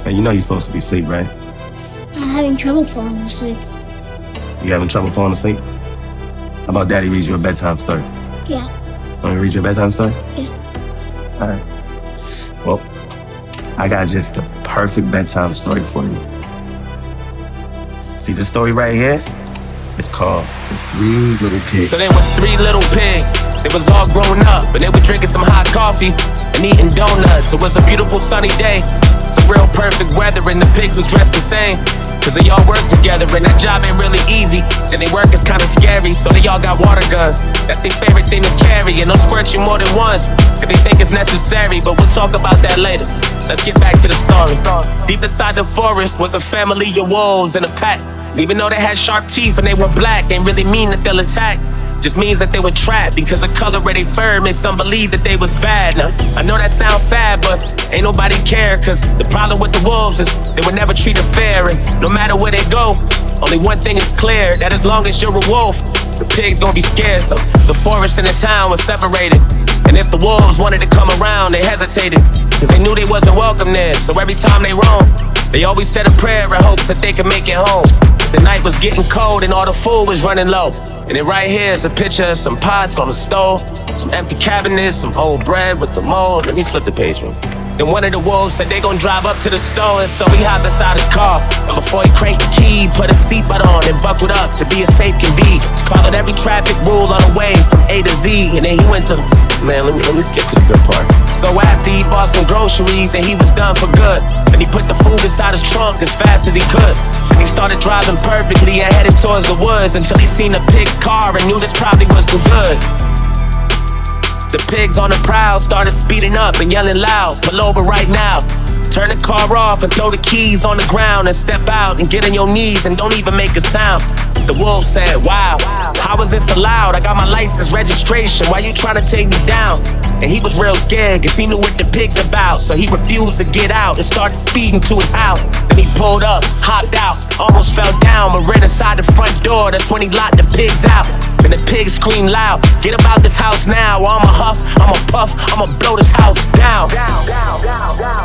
And you know you're supposed to be asleep, right? I'm having trouble falling asleep. You having trouble falling asleep? How about Daddy reads you a bedtime story? Yeah. Want me to read you a bedtime story? Yeah. All right. Well, I got just the perfect bedtime story for you. See this story right here? It's called The Three Little Pigs. So there were three little pigs. They was all grown up, and they were drinking some hot coffee and eating donuts. It was a beautiful sunny day, some real perfect weather, and the pigs was dressed the same, cause they all work together, and that job ain't really easy, and they work is kinda scary, so they all got water guns. That's their favorite thing to carry, and they'll squirt you more than once if they think it's necessary, but we'll talk about that later. Let's get back to the story. Deep inside the forest was a family of wolves and a pack. Even though they had sharp teeth and they were black, ain't really mean that they'll attack. Just means that they were trapped because the color of their fur made some believe that they was bad. Now, I know that sounds sad, but ain't nobody care, cause the problem with the wolves is they would never treat it fair. And no matter where they go, only one thing is clear, that as long as you're a wolf, the pigs gonna be scared. So the forest and the town was separated, and if the wolves wanted to come around, they hesitated, cause they knew they wasn't welcome there. So every time they roamed, they always said a prayer in hopes that they could make it home. The night was getting cold and all the food was running low. And then right here is a picture of some pots on the stove, some empty cabinets, some old bread with the mold. Let me flip the page real quick. Then one of the wolves said they gon' drive up to the store, and so he hopped inside his car. But before he cranked the key, put a seatbelt on and buckled up to be as safe can be. Followed every traffic rule on the way from A to Z, and then he went to, man, let me skip to the good part. So after he bought some groceries and he was done for good, and he put the food inside his trunk as fast as he could. And he started driving perfectly and headed towards the woods until he seen a pig's car and knew this probably was too good. The pigs on the prowl started speeding up and yelling loud, pull over right now. Turn the car off and throw the keys on the ground and step out and get on your knees and don't even make a sound. The wolf said, wow, how is this allowed? I got my license registration, why you trying to take me down? And he was real scared cause he knew what the pig's about, so he refused to get out and started speeding to his house. Then he pulled up, hopped out, almost fell down, but ran inside the front door. That's when he locked the pigs out. And the pigs screamed loud, get about this house now, or I'ma huff, I'ma puff, I'ma blow this house down.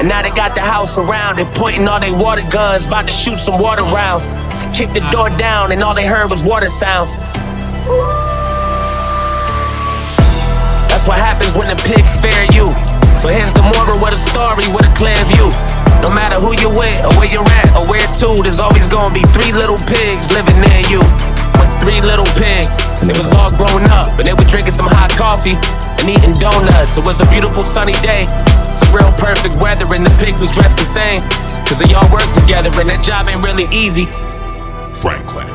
And now they got the house surrounded, pointing all their water guns, about to shoot some water rounds. Kicked the door down and all they heard was water sounds. That's what happens when the pigs fear you. So here's the moral of the story with a clear view. No matter who you're with, or where you're at, or where to, there's always gonna be three little pigs living near you. With three little pigs, they was all grown up, and they were drinking some hot coffee and eating donuts. It was a beautiful sunny day, some real perfect weather, and the pigs was dressed the same, cause they all work together, and that job ain't really easy. Franklin.